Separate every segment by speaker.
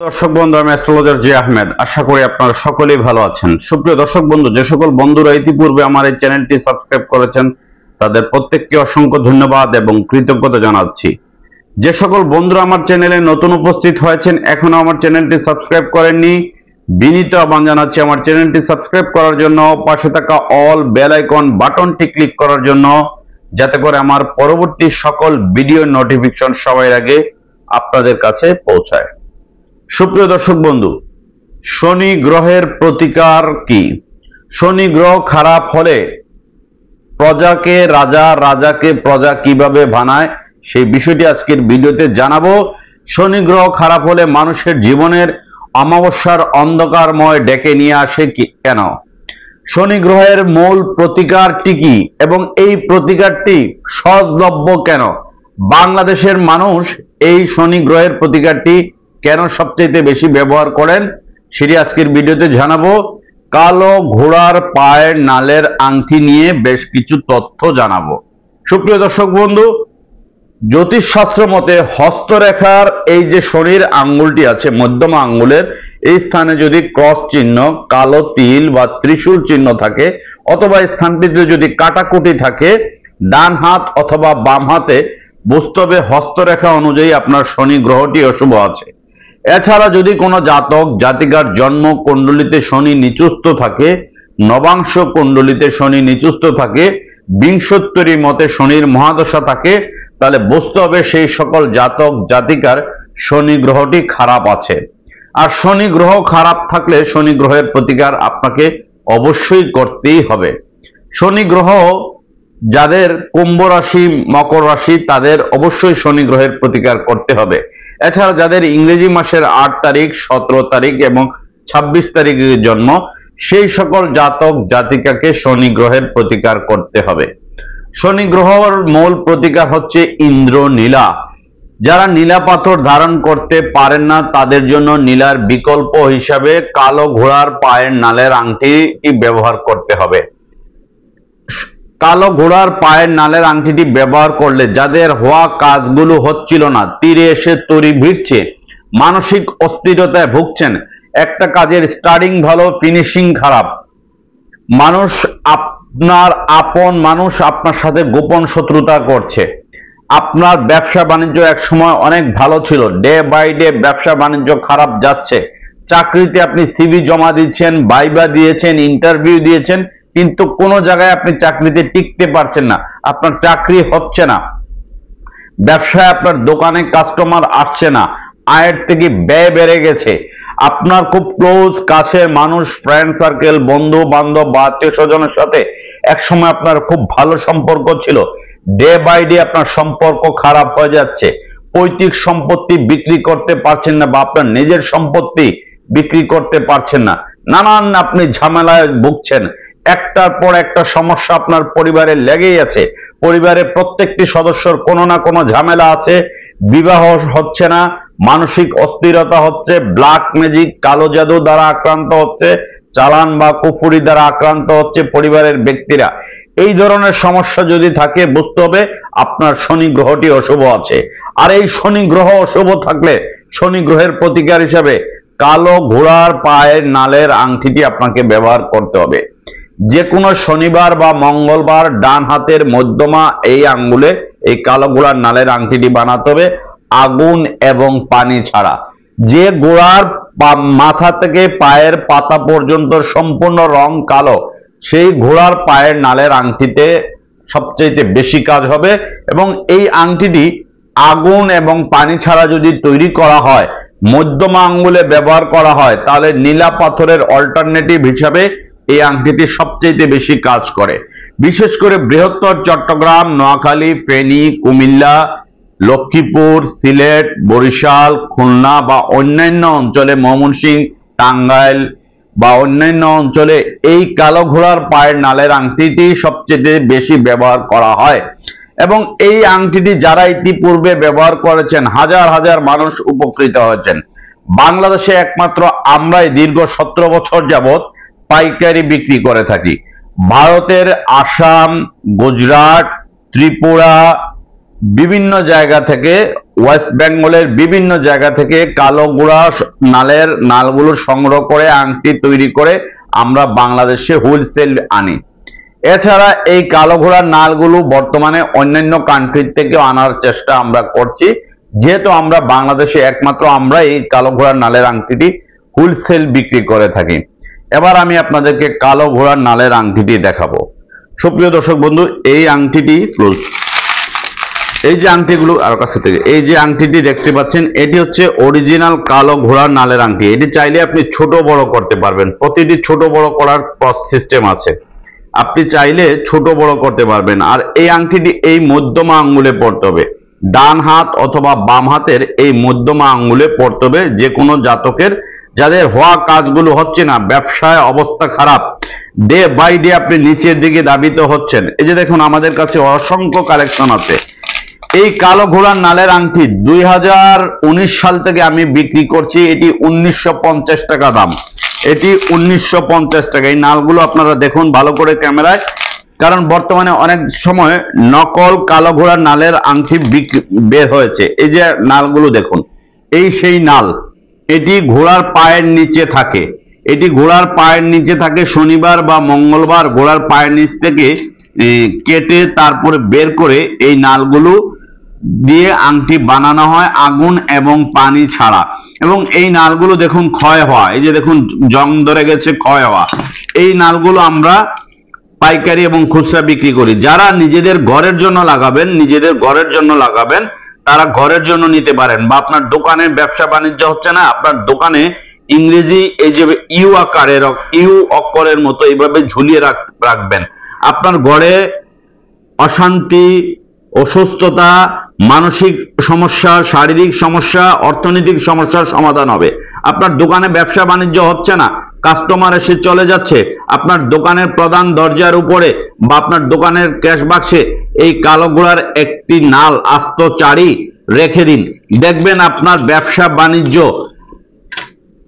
Speaker 1: দর্শক বন্ধু, আমি অ্যাস্ট্রোলজার জি আহমেদ। আশা করি আপনারা সকলেই ভালো আছেন। সুপ্রিয় দর্শক বন্ধু, যে সকল বন্ধুরা ইতিপূর্বে আমার এই চ্যানেলটি সাবস্ক্রাইব করেছেন তাদের প্রত্যেককে অসংখ্য ধন্যবাদ এবং কৃতজ্ঞতা জানাচ্ছি। যে সকল বন্ধুরা আমার চ্যানেলে নতুন উপস্থিত হয়েছেন, এখনো আমার চ্যানেলটি সাবস্ক্রাইব করেননি, বিনীত আহ্বান জানাচ্ছি আমার চ্যানেলটি সাবস্ক্রাইব করার জন্য, পাশে থাকা অল বেল আইকন বাটনটি ক্লিক করার জন্য, যাতে করে আমার পরবর্তী সকল ভিডিও নোটিফিকেশন সবার আগে আপনাদের কাছে পৌঁছায়। সুপ্রিয় দর্শক বন্ধু, শনি গ্রহের প্রতিকার কি? শনি গ্রহ খারাপ হলে প্রজাকে রাজা, রাজাকে প্রজা কিভাবে বানায় সেই বিষয়টি আজকের ভিডিওতে জানাবো। শনি গ্রহ খারাপ হলে মানুষের জীবনের অমাবস্যার অন্ধকারময় ডেকে নিয়ে আসে কেন? শনি গ্রহের মূল প্রতিকারটি কি এবং এই প্রতিকারটি সহজলভ্য কেন? বাংলাদেশের মানুষ এই শনি গ্রহের প্রতিকারটি কেন সবচেয়ে বেশি ব্যবহার করেন সেটি আজকের ভিডিওতে জানাবো। কালো ঘোড়ার পায়ের নালের আংটি নিয়ে বেশ কিছু তথ্য জানাবো। সুপ্রিয় দর্শক বন্ধু, জ্যোতিষশাস্ত্র মতে হস্তরেখার এই যে শনির আঙ্গুলটি আছে, মধ্যমা আঙ্গুলের এই স্থানে যদি ক্রস চিহ্ন, কালো তিল বা ত্রিশূল চিহ্ন থাকে, অথবা স্থানটিতে যদি কাটাকুটি থাকে ডান হাত অথবা বাম হাতে, বুঝতে হবে হস্তরেখা অনুযায়ী আপনার শনি গ্রহটি অশুভ আছে। এছাড়া যদি কোনো জাতক জাতিকার জন্ম কুণ্ডলিতে শনি নিচুস্থ থাকে, নবাংশ কুণ্ডলিতে শনি নিচুস্থ থাকে, বিংশোত্তরী মতে শনির মহাদশা থাকে, তাহলে বুঝতে হবে সেই সকল জাতক জাতিকার শনি গ্রহটি খারাপ আছে। আর শনি গ্রহ খারাপ থাকলে শনি গ্রহের প্রতিকার আপনাকে অবশ্যই করতেই হবে। শনি গ্রহ যাদের কুম্ভ রাশি, মকর রাশি, তাদের অবশ্যই শনি গ্রহের প্রতিকার করতে হবে। এছাড়া যাদের ইংরেজি মাসের 8 তারিখ, 17 তারিখ এবং 26 তারিখের জন্ম, সেই সকল জাতক জাতিকাকে শনি গ্রহের প্রতিকার করতে হবে। শনি গ্রহের মূল প্রতিকার হচ্ছে ইন্দ্রনীলা। যারা নীলা পাথর ধারণ করতে পারেন না তাদের জন্য নীলার বিকল্প হিসাবে কালো ঘোড়ার পায়ের নালের আংটিটি ব্যবহার করতে হবে। কালো ঘোড়ার পায়ের নালের আংটিটি ব্যবহার করলে যাদের হওয়া কাজগুলো হচ্ছিল না, তীরে এসে তরি ভিড়ছে, মানসিক অস্থিরতায় ভুগছেন, একটা কাজের স্টার্টিং ভালো, ফিনিশিং খারাপ, মানুষ আপনার আপন মানুষ আপনার সাথে গোপন শত্রুতা করছে, আপনার ব্যবসা বাণিজ্য এক সময় অনেক ভালো ছিল, ডে বাই ডে ব্যবসা বাণিজ্য খারাপ যাচ্ছে, চাকরিতে আপনি সিভি জমা দিচ্ছেন, ভাইবা দিয়েছেন, ইন্টারভিউ দিয়েছেন, কিন্তু কোনো জায়গায় আপনি চাকরিতে টিকতে পারছেন না, আপনার চাকরি হচ্ছে না, ব্যবসায় আপনার দোকানে কাস্টমার আসছে না, আয়ের থেকে ব্যয় বেড়ে গেছে, আপনার খুব ক্লোজ কাছের মানুষ, ফ্রেন্ড সার্কেল, বন্ধু বান্ধব বা আত্মীয় স্বজনের সাথে একসময় আপনার খুব ভালো সম্পর্ক ছিল, ডে বাই ডে আপনার সম্পর্ক খারাপ হয়ে যাচ্ছে, পৈতৃক সম্পত্তি বিক্রি করতে পারছেন না বা আপনার নিজের সম্পত্তি বিক্রি করতে পারছেন না, নানান আপনি ঝামেলায় ভুগছেন, একটার পর একটা সমস্যা আপনার পরিবারে লেগেই আছে, পরিবারের প্রত্যেকটি সদস্যর কোনো না কোনো ঝামেলা আছে, বিবাহ হচ্ছে না, মানসিক অস্থিরতা হচ্ছে, ব্ল্যাক ম্যাজিক কালো জাদু দ্বারা আক্রান্ত হচ্ছে, চালান বা কুফুরি দ্বারা আক্রান্ত হচ্ছে পরিবারের ব্যক্তিরা, এই ধরনের সমস্যা যদি থাকে বুঝতে হবে আপনার শনি গ্রহটি অশুভ আছে। আর এই শনি গ্রহ অশুভ থাকলে শনি গ্রহের প্রতিকার হিসাবে কালো ঘোড়ার পায়ের নালের আংটিটি আপনাকে ব্যবহার করতে হবে। যে কোনো শনিবার বা মঙ্গলবার ডান হাতের মধ্যমা এই আঙ্গুলে এই কালো ঘোড়ার নালের আংটিটি বানাতে হবে, আগুন এবং পানি ছাড়া। যে ঘোড়ার মাথা থেকে পায়ের পাতা পর্যন্ত সম্পূর্ণ রং কালো, সেই ঘোড়ার পায়ের নালের আংটিতে সবচেয়ে বেশি কাজ হবে। এবং এই আংটিটি আগুন এবং পানি ছাড়া যদি তৈরি করা হয়, মধ্যমা আঙ্গুলে ব্যবহার করা হয়, তাহলে নীলা পাথরের অল্টারনেটিভ হিসাবে এই আংটিটি সবচেয়ে বেশি কাজ করে। বিশেষ করে বৃহত্তর চট্টগ্রাম, নোয়াখালী, ফেনী, কুমিল্লা, লক্ষ্মীপুর, সিলেট, বরিশাল, খুলনা বা অন্যান্য অঞ্চলে, ময়মনসিংহ, টাঙ্গাইল বা অন্যান্য অঞ্চলে এই কালো ঘোড়ার পায়ের নালের আংটিটি সবচেয়ে বেশি ব্যবহার করা হয়। এবং এই আংটিটি যারা ইতিপূর্বে ব্যবহার করেছেন হাজার হাজার মানুষ উপকৃত হয়েছেন। বাংলাদেশে একমাত্র আমরাই দীর্ঘ 17 বছর যাবত পাইকারি বিক্রি করে থাকি। ভারতের আসাম, গুজরাট, ত্রিপুরা, বিভিন্ন জায়গা থেকে, ওয়েস্ট বেঙ্গলের বিভিন্ন জায়গা থেকে কালো গুড়া নালের নালগুলো সংগ্রহ করে আংটি তৈরি করে আমরা বাংলাদেশে হোলসেল আনি। এছাড়া এই কালো ঘোড়ার নালগুলো বর্তমানে অন্যান্য কান্ট্রি থেকে আনার চেষ্টা আমরা করছি, যেহেতু আমরা বাংলাদেশে একমাত্র আমরা এই কালো ঘোড়ার নালের আংটিটি হোলসেল বিক্রি করে থাকি। এবার আমি আপনাদেরকে কালো ঘোড়ার নালের আংটিটি দেখাবো। সুপ্রিয় দর্শক বন্ধু, এই আংটিটি ক্লোজ, এই যে আংটিগুলো আর কাছে থেকে এই যে আংটিটি দেখতে পাচ্ছেন, এটি হচ্ছে অরিজিনাল কালো ঘোড়ার নালের আংটি। এটি চাইলে আপনি ছোট বড় করতে পারবেন, প্রতিটি ছোট বড় করার সিস্টেম আছে, আপনি চাইলে ছোট বড় করতে পারবেন। আর এই আংটিটি এই মধ্যমা আঙ্গুলে পড়তে হবে, ডান হাত অথবা বাম হাতের এই মধ্যমা আঙ্গুলে পড়তে হবে যে কোনো জাতকের যাদের হওয়া কাজগুলো হচ্ছে না, ব্যবসায় অবস্থা খারাপ, ডে বাই ডে আপনি নিচের দিকে ধাবিত হচ্ছেন। এই যে দেখুন আমাদের কাছে অসংখ্য কালেকশন আছে। এই কালো ঘোড়ার নালের আংটি 2019 সাল থেকে আমি বিক্রি করছি, এটি 1950 টাকা দাম, এটি 1950 টাকা। এই নালগুলো আপনারা দেখুন ভালো করে ক্যামেরায়, কারণ বর্তমানে অনেক সময় নকল কালো ঘোড়ার নালের আংটি বের হয়েছে। এই যে নালগুলো দেখুন, এই সেই নাল, এটি ঘোড়ার পায়ের নিচে থাকে, এটি ঘোড়ার পায়ের নিচে থাকে। শনিবার বা মঙ্গলবার ঘোড়ার পায়ের নিচ থেকে কেটে তারপরে বের করে এই নালগুলো দিয়ে আংটি বানানো হয় আগুন এবং পানি ছাড়া। এবং এই নালগুলো দেখুন ক্ষয় হওয়া, এই যে দেখুন জং ধরে গেছে, ক্ষয় হওয়া। এই নালগুলো আমরা পাইকারি এবং খুচরা বিক্রি করি। যারা নিজেদের ঘরের জন্য লাগাবেন, নিজেদের ঘরের জন্য লাগাবেন, তারা ঘরের জন্য নিতে পারেন। বা আপনার দোকানে ব্যবসা বাণিজ্য হচ্ছে না, আপনার দোকানে ইংরেজি এই যে ইউ আকারের, ইউ অক্ষরের মতো এইভাবে ঝুলিয়ে রাখবেন। আপনার ঘরে অশান্তি, অসুস্থতা, মানসিক সমস্যা, শারীরিক সমস্যা, অর্থনৈতিক সমস্যার সমাধান হবে। আপনার দোকানে ব্যবসা বাণিজ্য হচ্ছে না, কাস্টমার এসে চলে যাচ্ছে, আপনার দোকানের প্রধান দরজার উপরে বা আপনার দোকানের ক্যাশ বাক্সে এই কালো ঘোড়ার একটি নাল আস্ত চাড়ি রেখে দিন, দেখবেন আপনার ব্যবসা বাণিজ্য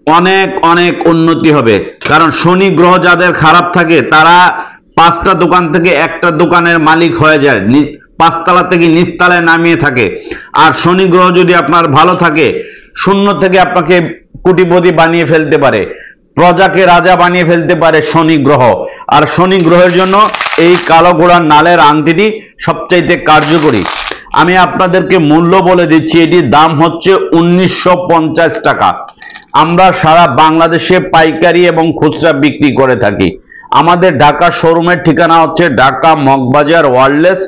Speaker 1: অনেক অনেক উন্নতি হবে। কারণ শনি গ্রহ যাদের খারাপ থাকে তারা 5টা দোকান থেকে একটা দোকানের মালিক হয়ে যায়, 5তলা থেকে নিচতলায় নামিয়ে থাকে। আর শনি গ্রহ যদি আপনার ভালো থাকে, শূন্য থেকে আপনাকে কোটিপতি বানিয়ে ফেলতে পারে, প্রজাকে রাজা বানিয়ে ফেলতে পারে শনি গ্রহ। আর শনি গ্রহের জন্য এই কালো ঘোড়ার নালের আংটিটি সবচাইতে কার্যকরী। আমি আপনাদেরকে মূল্য বলে দিচ্ছি, এটির দাম হচ্ছে 1950 টাকা। আমরা সারা বাংলাদেশে পাইকারি এবং খুচরা বিক্রি করে থাকি। আমাদের ঢাকা শোরুমের ঠিকানা হচ্ছে Dhaka Moghbazar wireless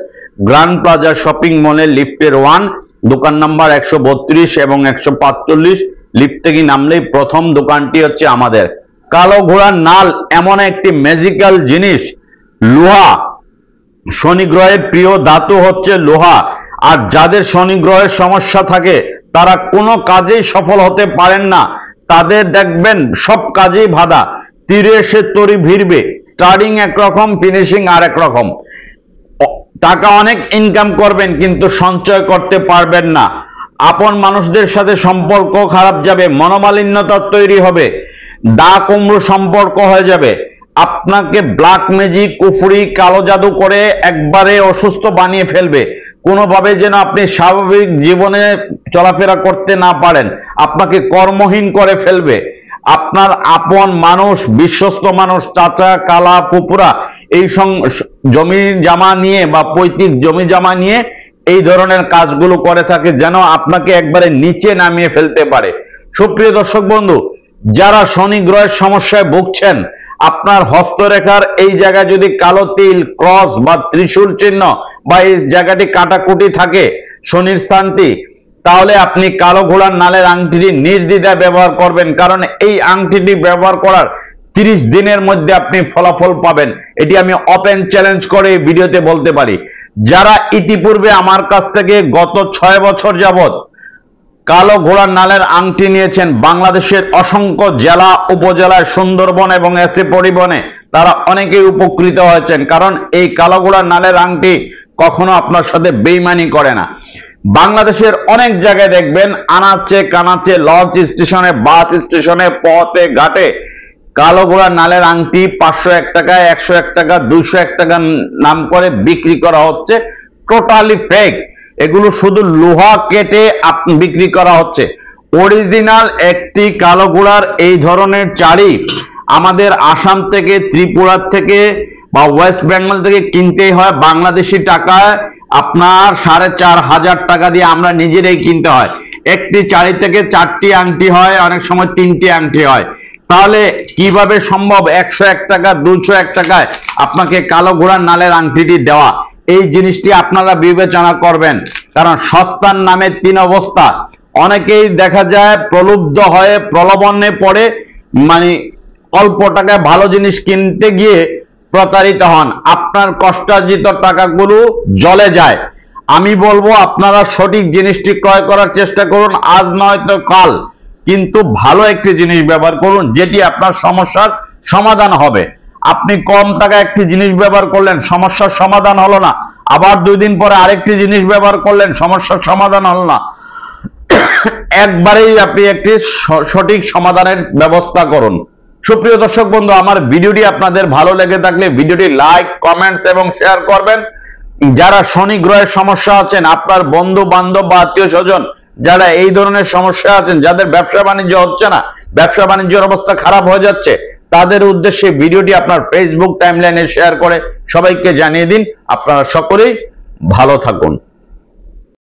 Speaker 1: grand plaza shopping মলের লিফটের 1, দোকান নাম্বার 132 এবং 145। লিফট থেকে নামলেই প্রথম দোকানটি হচ্ছে আমাদের। কালো ঘোড়ার নাল এমন একটি ম্যাজিক্যাল জিনিস, লোহা, শনি গ্রহের প্রিয় ধাতু হচ্ছে লোহা। আর যাদের শনি গ্রহের সমস্যা থাকে তারা কোনো কাজেই সফল হতে পারেন না, তাদের দেখবেন সব কাজেই বাধা, তীরে এসে তরি ভিড়বে, স্টার্টিং একরকম, ফিনিশিং আর এক রকম। টাকা অনেক ইনকাম করবেন কিন্তু সঞ্চয় করতে পারবেন না, আপন মানুষদের সাথে সম্পর্ক খারাপ যাবে, মনোমালিন্যতা তৈরি হবে, দা কুমড়ো সম্পর্ক হয়ে যাবে, আপনাকে ব্ল্যাক ম্যাজিক, কুফরি, কালো জাদু করে একবারে অসুস্থ বানিয়ে ফেলবে, কোনোভাবে যেন আপনি স্বাভাবিক জীবনে চলাফেরা করতে না পারেন, আপনাকে কর্মহীন করে ফেলবে। আপনার আপন মানুষ, বিশ্বস্ত মানুষ, চাচা, কালা, ফুপুরা এই জমি জামা নিয়ে বা পৈতৃক জমি জামা নিয়ে এই ধরনের কাজগুলো করে থাকে যেন আপনাকে একবারে নিচে নামিয়ে ফেলতে পারে। সুপ্রিয় দর্শক বন্ধু, যারা শনি গ্রহের সমস্যায় ভুগছেন, আপনার হস্তরেখার এই জায়গায় যদি কালো তিল, ক্রস বা ত্রিশূল চিহ্ন বা এই জায়গাটি কাটাকুটি থাকে, শনির স্থানটি, তাহলে আপনি কালো ঘোড়ার নালের আংটিটি নির্দ্বিধায় ব্যবহার করবেন। কারণ এই আংটিটি ব্যবহার করার 30 দিনের মধ্যে আপনি ফলাফল পাবেন। এটি আমি ওপেন চ্যালেঞ্জ করে ভিডিওতে বলতে পারি। যারা ইতিপূর্বে আমার কাছ থেকে গত 6 বছর যাবত কালো ঘোড়ার নালের আংটি নিয়েছেন, বাংলাদেশের অসংখ্য জেলা, উপজেলায়, সুন্দরবন এবং এসে পরিবহনে, তারা অনেকেই উপকৃত হয়েছেন। কারণ এই কালো ঘোড়ার নালের আংটি কখনো আপনার সাথে বেইমানি করে না। বাংলাদেশের অনেক জায়গায় দেখবেন আনাচে কানাচে, লঞ্চ স্টেশনে, বাস স্টেশনে, পথে ঘাটে কালো ঘোড়ার নালের আংটি 501 টাকায়, 101 টাকা, 201 টাকা নাম করে বিক্রি করা হচ্ছে, টোটালি ফেক। এগুলো শুধু লোহা কেটে বিক্রি করা হচ্ছে। অরিজিনাল একটি কালো ঘোড়ার এই ধরনের চাড়ি আমাদের আসাম থেকে, ত্রিপুরা থেকে বা ওয়েস্ট বেঙ্গল থেকে কিনতেই হয় বাংলাদেশি টাকায় আপনার 4,500 টাকা দিয়ে আমরা নিজেরাই কিনতে হয়। একটি চাড়ি থেকে 4টি আংটি হয়, অনেক সময় 3টি আংটি হয়। তাহলে কিভাবে সম্ভব 101 টাকা 201 টাকায় আপনাকে কালো ঘোড়ার নালের আংটিটি দেওয়া? এই জিনিসটি আপনারা বিবেচনা করবেন, কারণ সস্তার নামে 3 অবস্থা। অনেকেই দেখা যায় প্রলুব্ধ হয়ে প্রলোভনে পড়ে মানে অল্প টাকায় ভালো জিনিস কিনতে গিয়ে প্রতারিত হন, আপনার কষ্টার্জিত টাকাগুলো জলে যায়। আমি বলবো আপনারা সঠিক জিনিসটি ক্রয় করার চেষ্টা করুন, আজ নয়তো কাল, কিন্তু ভালো একটি জিনিস ব্যবহার করুন যেটি আপনার সমস্যার সমাধান হবে। আপনি কম টাকায় একটি জিনিস ব্যবহার করলেন, সমস্যার সমাধান হলো না, আবার 2 দিন পরে আরেকটি জিনিস ব্যবহার করলেন, সমস্যার সমাধান হলো না। একবারেই আপনি একটি সঠিক সমাধানের ব্যবস্থা করুন। সুপ্রিয় দর্শক বন্ধু, আমার ভিডিওটি আপনাদের ভালো লেগে থাকলে ভিডিওটি লাইক, কমেন্টস এবং শেয়ার করবেন। যারা শনি গ্রহের সমস্যা আছেন, আপনার বন্ধু বান্ধব বা আত্মীয় স্বজন যারা এই ধরনের সমস্যা আছেন, যাদের ব্যবসা বাণিজ্য হচ্ছে না, ব্যবসা বাণিজ্যের অবস্থা খারাপ হয়ে যাচ্ছে, তাদের উদ্দেশ্যে ভিডিওটি আপনার ফেসবুক টাইমলাইনে শেয়ার করে সবাইকে জানিয়ে দিন। আপনারা সকলেই ভালো থাকুন।